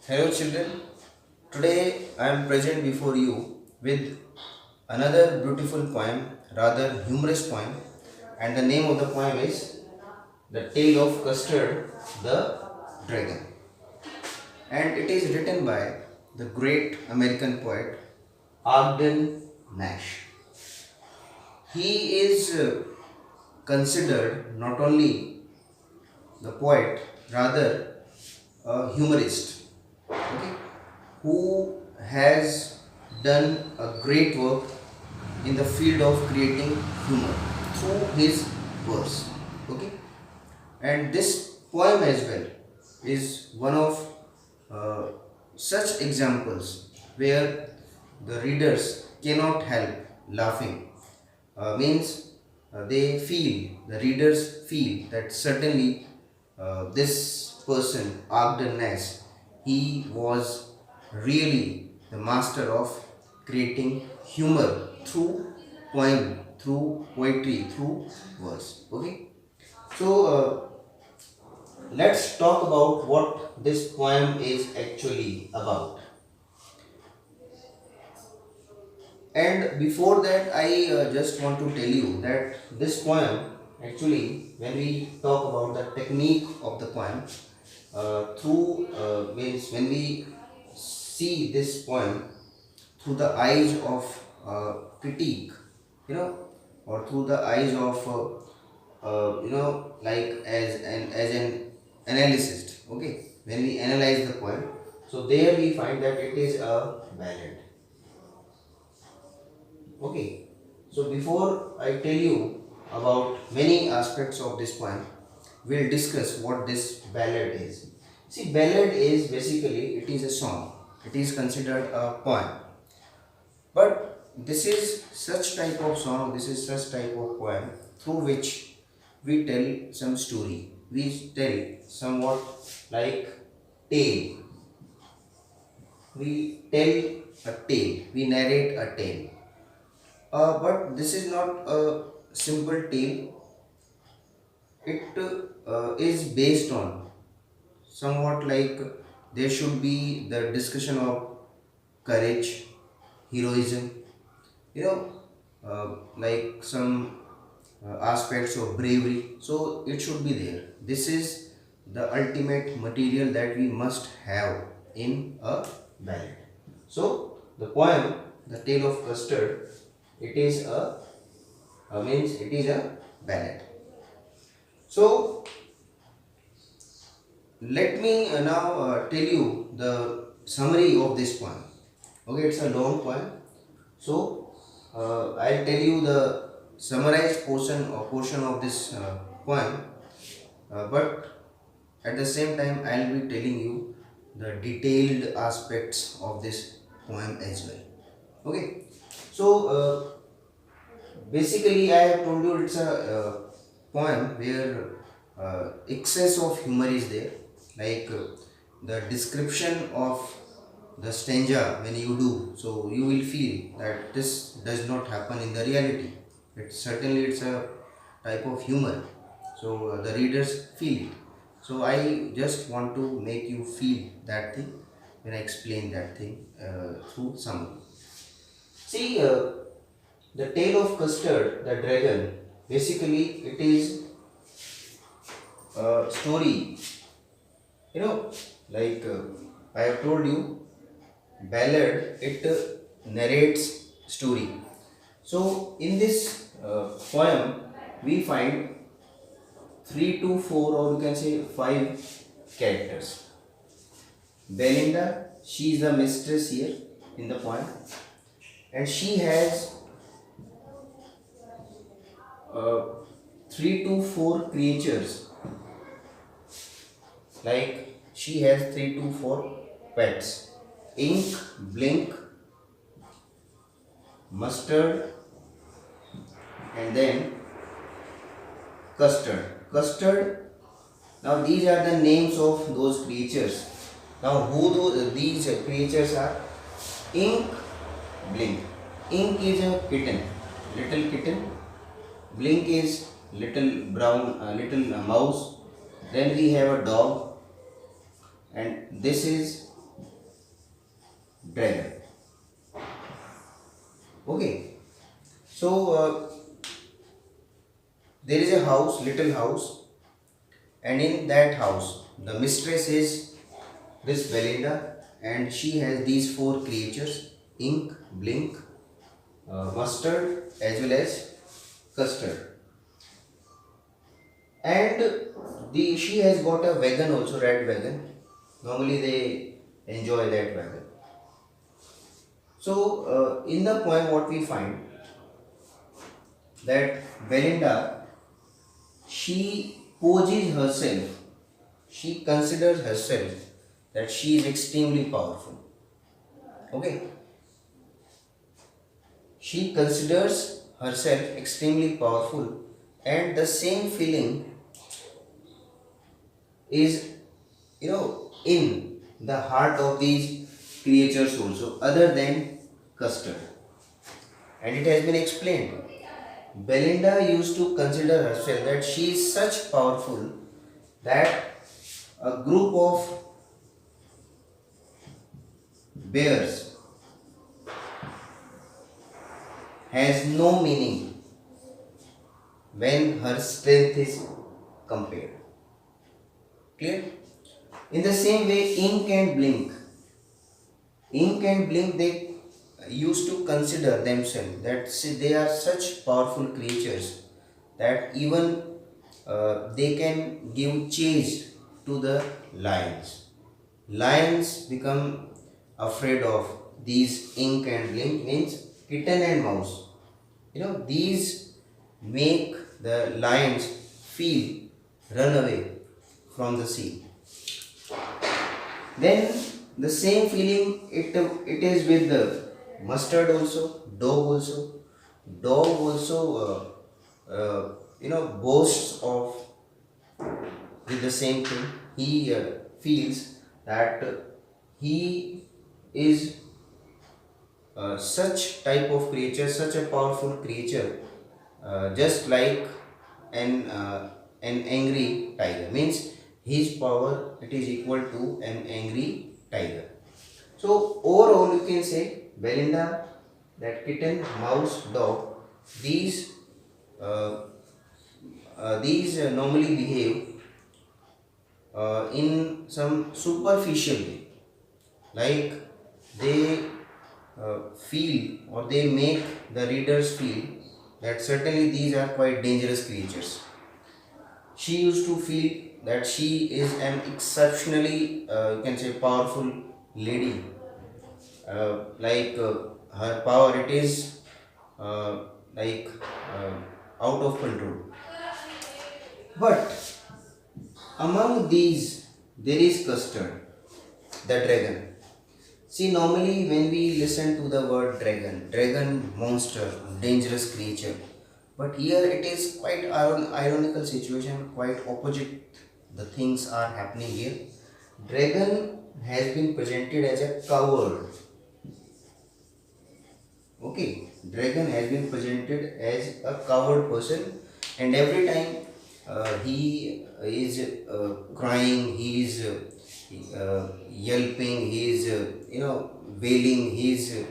Hello children, today I am present before you with another beautiful poem, rather humorous poem, and the name of the poem is The Tale of Custard the Dragon, and it is written by the great American poet Ogden Nash. He is considered not only the poet, rather a humorist, okay, who has done a great work in the field of creating humor through his verse. Okay, and this poem as well is one of uh, such examples where the readers cannot help laughing. Means they feel, the readers feel that certainly this person, Ogden Nash, he was really the master of creating humor through poem, through poetry, through verse. Okay, so let's talk about what this poem is actually about. And before that, I just want to tell you that this poem, actually, when we talk about the technique of the poem, through means when we see this poem through the eyes of critique, you know, or through the eyes of like as an analyst. Okay, when we analyze the poem, so there we find that it is a ballad. Okay, so before I tell you about many aspects of this poem, we'll discuss what this ballad is. See, ballad is basically, it is a song. It is considered a poem. But this is such type of song, this is such type of poem through which we tell some story. We tell somewhat like tale. We tell a tale. We narrate a tale. But this is not a simple tale. It is based on somewhat like there should be the discussion of courage, heroism, like some aspects of bravery. So it should be there. This is the ultimate material that we must have in a ballad. So the poem, The Tale of Custard, it is a means it is a ballad. So let me now tell you the summary of this poem. Okay, it's a long poem. So I'll tell you the summarized portion of this poem, but at the same time I'll be telling you the detailed aspects of this poem as well. Okay, so basically I have told you it's a poem where excess of humor is there, like the description of the stanza when you do, so you will feel that this does not happen in the reality. It certainly, it's a type of humor, so the readers feel it. So I just want to make you feel that thing when I explain that thing through summary. See, the Tale of Custard the Dragon, basically it is a story, like I have told you, ballad, it narrates story. So in this poem we find 3 to 4, or you can say 5 characters. Belinda, she is the mistress here in the poem, and she has uh, 3 to 4 creatures, like she has 3 to 4 pets: Ink, Blink, Mustard, and then Custard. Now these are the names of those creatures. Now these creatures are? Ink, Blink. Ink is a kitten, little kitten. Blink is little brown, little mouse. Then we have a dog, and this is dragon. Okay, so there is a house, little house, and in that house the mistress is this Belinda, and she has these four creatures: Ink, Blink, Mustard, as well as Custard. And she has got a wagon also, red wagon. Normally they enjoy that wagon. So in the poem what we find that Belinda, she poses herself, she considers herself that she is extremely powerful. Okay, she considers herself extremely powerful, and the same feeling is, in the heart of these creatures also, other than Custard. And it has been explained, Belinda used to consider herself that she is such powerful that a group of bears has no meaning when her strength is compared. Clear? In the same way, Ink and Blink, they used to consider themselves that they are such powerful creatures that even they can give chase to the lions. Lions become afraid of these Ink and Blink, means kitten and mouse. These make the lions feel run away from the sea. Then the same feeling it is with the Mustard also, dog also. Dog also boasts of with the same thing. He feels that he is such type of creature, such a powerful creature, just like an angry tiger. Means his power, it is equal to an angry tiger. So overall you can say Belinda, that kitten, mouse, dog, these normally behave in some superficial way, like they feel, or they make the readers feel that certainly these are quite dangerous creatures. She used to feel that she is an exceptionally, you can say, powerful lady. Her power, it is like out of control. But among these, there is Custard, the dragon. See, normally when we listen to the word dragon, monster, dangerous creature, but here it is quite ironical situation, quite opposite the things are happening here. Dragon has been presented as a coward. Okay, dragon has been presented as a coward person, and every time he is crying, he is yelping, he is wailing, he is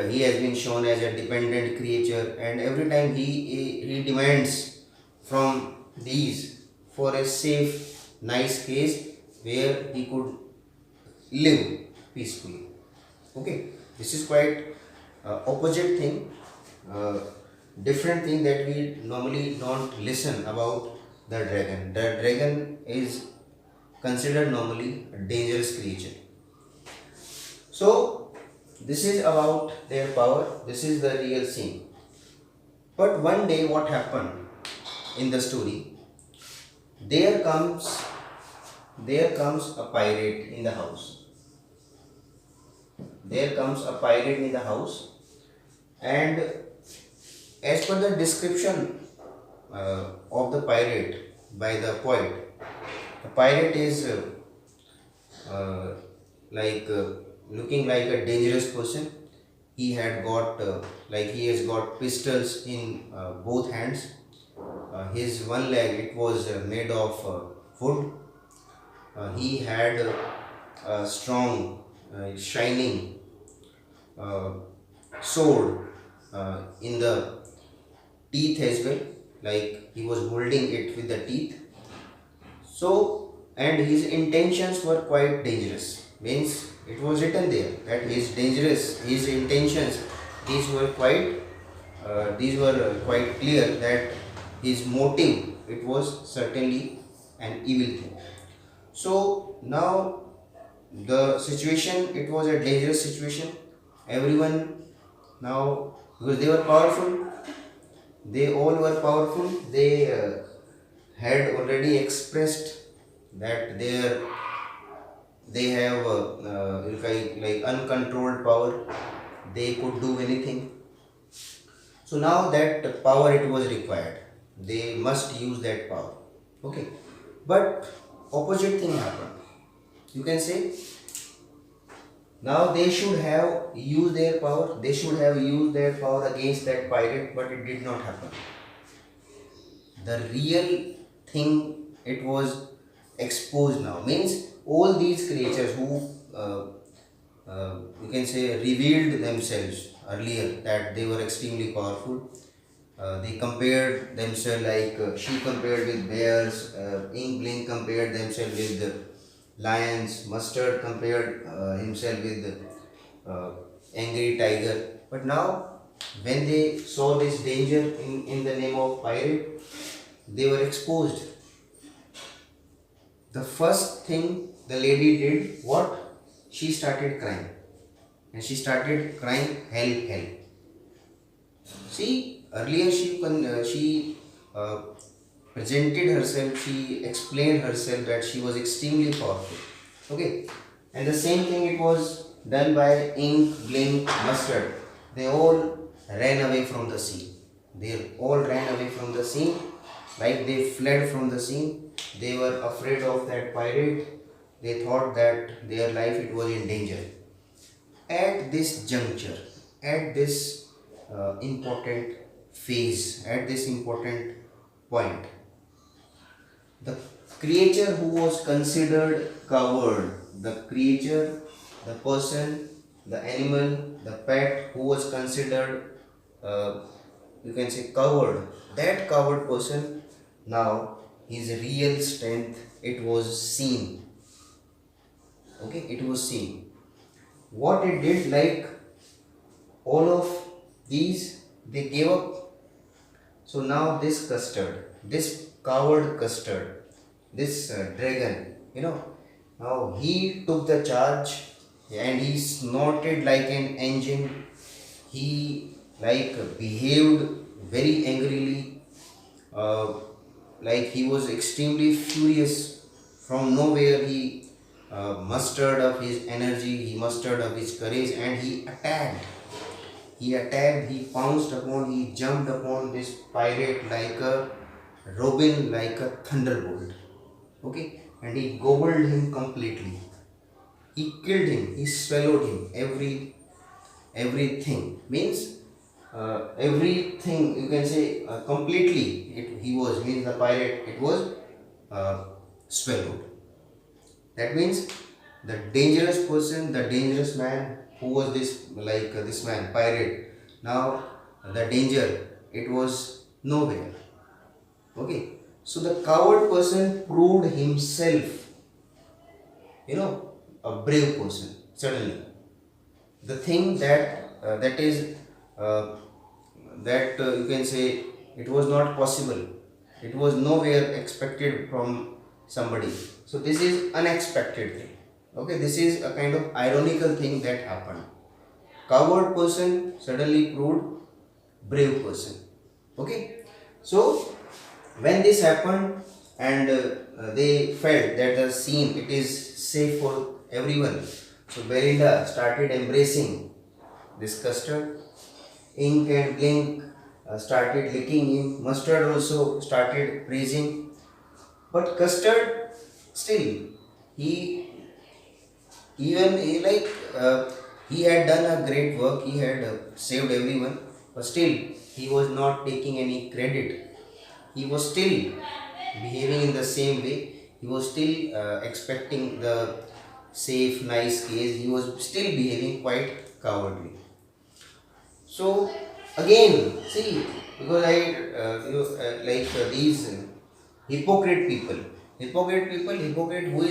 he has been shown as a dependent creature, and every time he demands from these for a safe, nice case where he could live peacefully. Okay, this is quite opposite thing, uh, different thing that we normally don't listen about the dragon. The dragon is considered normally a dangerous creature. So this is about their power. This is the real scene. But one day, what happened in the story? There comes a pirate in the house. There comes a pirate in the house, and as per the description of the pirate by the poet, the pirate is looking like a dangerous person. He had got he has got pistols in both hands. His one leg, it was made of wood. He had a strong shining uh, sword in the teeth as well, like he was holding it with the teeth. So, and his intentions were quite dangerous. Means it was written there that his dangerous, his intentions, these were quite clear that his motive, it was certainly an evil thing. So now the situation, it was a dangerous situation. Everyone now, because they were powerful, they all were powerful. They had already expressed that they have like uncontrolled power. They could do anything. So now that power, it was required. They must use that power. Okay, but opposite thing happened. You can say now they should have used their power. They should have used their power against that pirate, but it did not happen. The real thing, it was exposed now. Means all these creatures who you can say revealed themselves earlier that they were extremely powerful, they compared themselves, like she compared with bears, Ink Blink compared themselves with the lions, Mustard compared himself with the angry tiger. But now when they saw this danger in the name of pirate, they were exposed. The first thing the lady did, what? She started crying. And she started crying, help, help. See, earlier she presented herself, she explained herself that she was extremely powerful. Okay, and the same thing it was done by Ink, Blink, Mustard. They all ran away from the scene. They all ran away from the scene, like they fled from the scene. They were afraid of that pirate. They thought that their life, it was in danger. At this juncture, at this important phase, at this important point, the creature who was considered coward, the creature, the person, the animal, the pet who was considered, you can say, coward, that coward person, now his real strength, it was seen. Okay, it was seen. What it did, like all of these, they gave up. So now this custard, this coward custard, this dragon, now he took the charge and he snorted like an engine. He behaved very angrily, like he was extremely furious. From nowhere he mustered up his energy, he mustered up his courage, and he attacked. He pounced upon, he jumped upon this pirate like a robin, like a thunderbolt. Okay, and he gobbled him completely. He killed him, he swallowed him, everything. Means everything, you can say, completely. He was, means the pirate, it was swallowed. That means the dangerous person, the dangerous man, who was this, this man, pirate. Now the danger, it was nowhere. Okay, so the coward person proved himself, a brave person. Suddenly, the thing that is that you can say, it was not possible. It was nowhere expected from somebody. So this is unexpected thing. Okay, this is a kind of ironical thing that happened. Coward person suddenly proved brave person. Okay, so when this happened, and they felt that the scene, it is safe for everyone, so Belinda started embracing this custard. Ink and Blink started licking him. Mustard also started praising. But Custard, still, he even he had done a great work. He had saved everyone, but still he was not taking any credit. He was still behaving in the same way. He was still expecting the safe, nice cage, he was still behaving quite cowardly. So again, see, because these hypocrite, who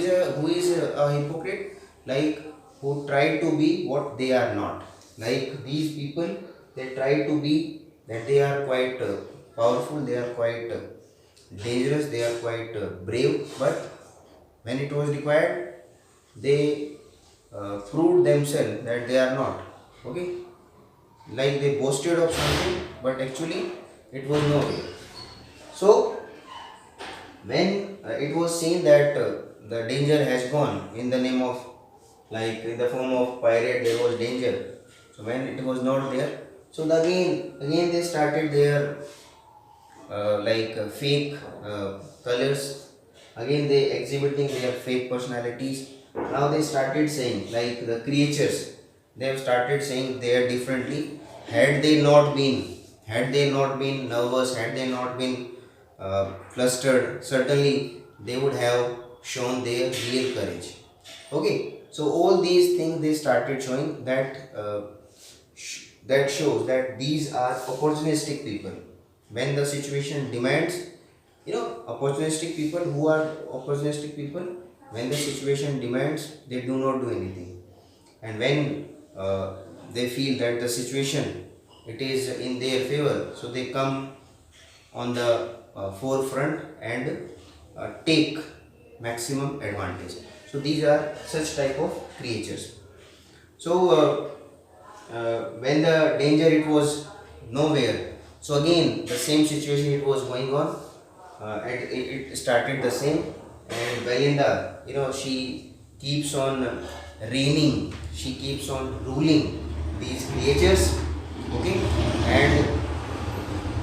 is a hypocrite, like who try to be what they are not. Like these people, they try to be that they are quite powerful, they are quite dangerous, they are quite brave, but when it was required, they proved themselves that they are not. Okay, like they boasted of something, but actually it was nowhere. So when it was seen that the danger has gone in the name of, like in the form of pirate, there was danger. So when it was not there, so again they started their fake colors. Again they exhibiting their fake personalities. Now they started saying, like the creatures, they have started saying they are differently. Had they not been nervous, had they not been flustered, certainly they would have shown their real courage. Okay, so all these things they started showing that that shows that these are opportunistic people. When the situation demands, opportunistic people, who are opportunistic people, when the situation demands, they do not do anything. And when they feel that the situation, it is in their favor, so they come on the forefront and take maximum advantage. So these are such type of creatures. So when the danger it was nowhere, so again the same situation it was going on, and it started the same. And Belinda, she keeps on reigning, she keeps on ruling these creatures. Okay, and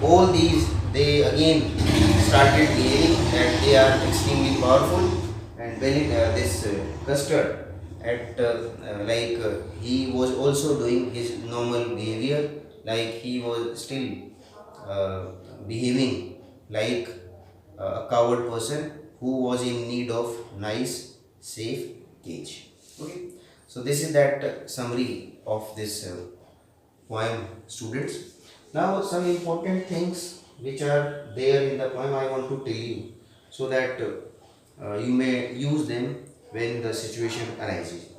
all these, they again started believing that they are extremely powerful. And this Custard, he was also doing his normal behavior, like he was still uh, behaving like a coward person who was in need of nice, safe cage. Okay, so this is that summary of this poem, students. Now some important things which are there in the poem I want to tell you, so that you may use them when the situation arises.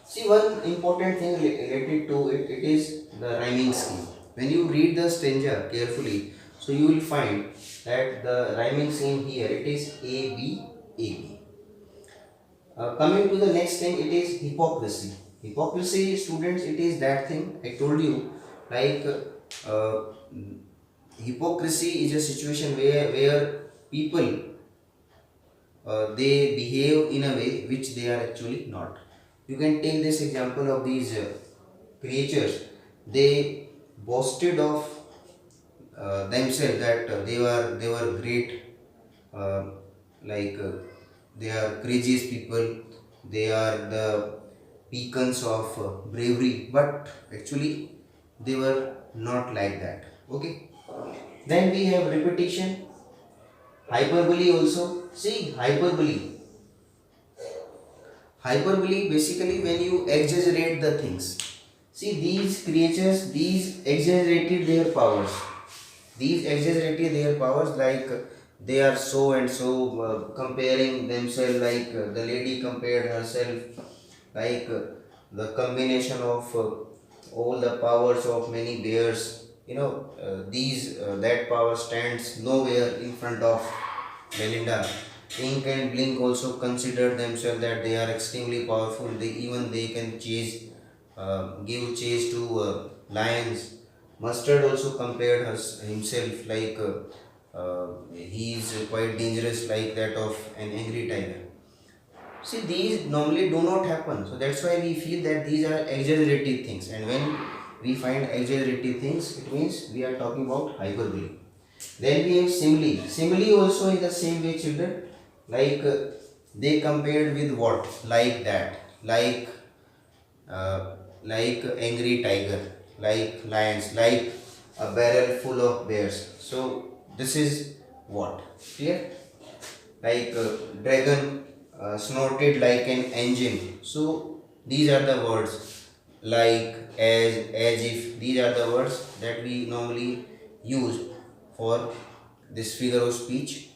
See, one important thing related to it, it is the rhyming scheme. When you read the stanza carefully, so you will find that the rhyming scheme here, it is A B A B. Coming to the next thing, it is hypocrisy. Hypocrisy, students, it is that thing I told you, like uh, hypocrisy is a situation where people they behave in a way which they are actually not. You can take this example of these creatures. They boasted of themselves that they were great, uh, like they are courageous people, they are the beacons of bravery, but actually they were not like that. Okay, then we have repetition, hyperbole also. See, hyperbole basically when you exaggerate the things. See, these creatures, these exaggerated their powers. These exaggerated their powers, like they are so and so, comparing themselves, like the lady compared herself, like the combination of all the powers of many bears. These that power stands nowhere in front of Belinda. Ink and Blink also consider themselves that they are extremely powerful. They can give chase to lions. Mustard also compared himself, like he is quite dangerous, like that of an angry tiger. See, these normally do not happen, so that's why we feel that these are exaggerated things. And when we find exaggerated things, it means we are talking about hyperbole. Then we have simile. Simile also in the same way, children. Like they compared with what? Like that. Uh, like angry tiger, like lions, like a barrel full of bears. So this is what? Clear? Like dragon snorted like an engine. So these are the words like, as if. These are the words that we normally use for this figure of speech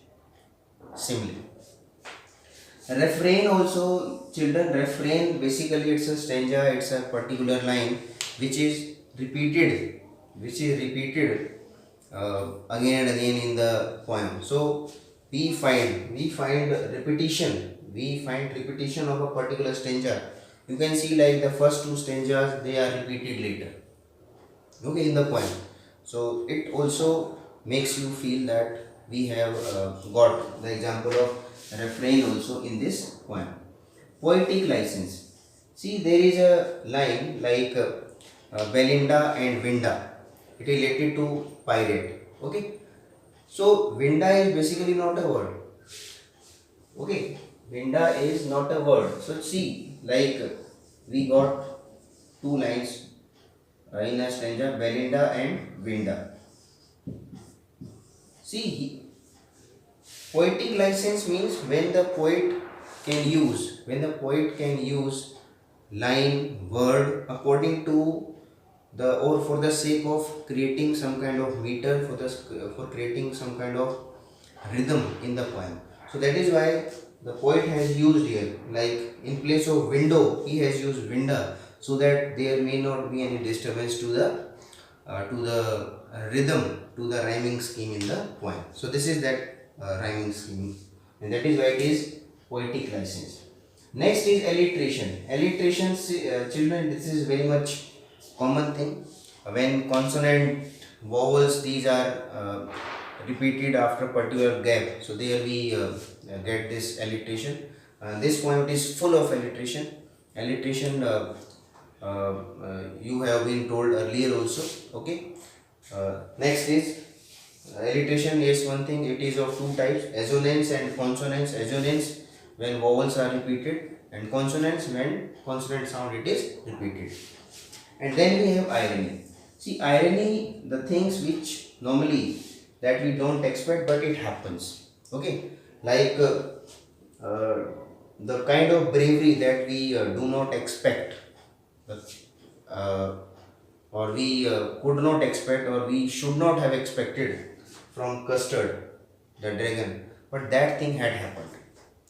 simile. Refrain also, children, refrain basically it's a stanza, it's a particular line which is repeated, again and again in the poem. So we find repetition of a particular stanza. You can see like the first two stanzas, they are repeated later, okay, in the poem. So it also makes you feel that we have got the example of refrain also in this poem. Poetic license. See, there is a line like Belinda and Winda. It is related to pirate. Okay. So Winda is basically not a word. Okay. Winda is not a word. So see, like we got two lines in a stanza, Belinda and Winda. See, poetic license means when the poet can use line, word according to the, or for the sake of creating some kind of meter, for creating some kind of rhythm in the poem. So that is why the poet has used here, like in place of window he has used winda, so that there may not be any disturbance to the rhythm, to the rhyming scheme in the poem. So this is that rhyming scheme, and that is why it is poetic license. Next is alliteration. Alliteration, children, this is very much common thing. When consonant, vowels, these are repeated after particular gap, so there we get this alliteration. This poem is full of alliteration. You have been told earlier also. Okay. Next is alliteration. Yes, one thing, it is of two types, assonance and consonance. Assonance when vowels are repeated, and consonants when consonant sound it is repeated. And then we have irony. See, irony, the things which normally that we don't expect but it happens. Okay, like the kind of bravery that we do not expect, uh, or we could not expect, or we should not have expected from Custard, the dragon, but that thing had happened.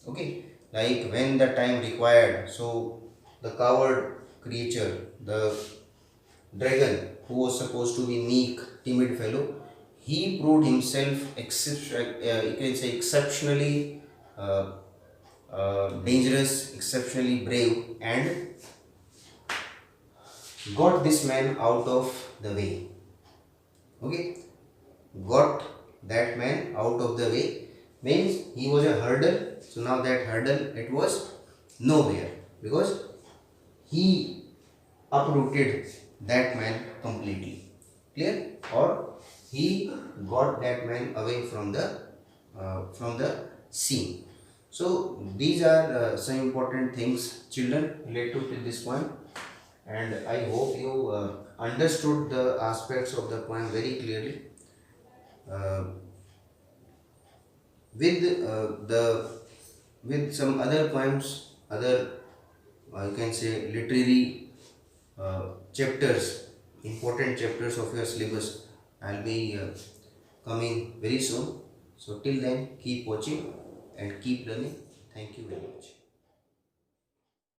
Okay, like when the time required, so the coward creature, the dragon, who was supposed to be meek, timid fellow, he proved himself you can say exceptionally dangerous, exceptionally brave, and got this man out of the way. Okay, got that man out of the way means he was a hurdle. So now that hurdle, it was nowhere, because he uprooted that man completely. Clear? Or he got that man away from the scene. So these are some important things, children, related to this poem, and I hope you understood the aspects of the poem very clearly. Uh, with some other poems, other you can say literary chapters, important chapters of your syllabus, I'll be coming very soon. So till then, keep watching and keep learning. Thank you very much.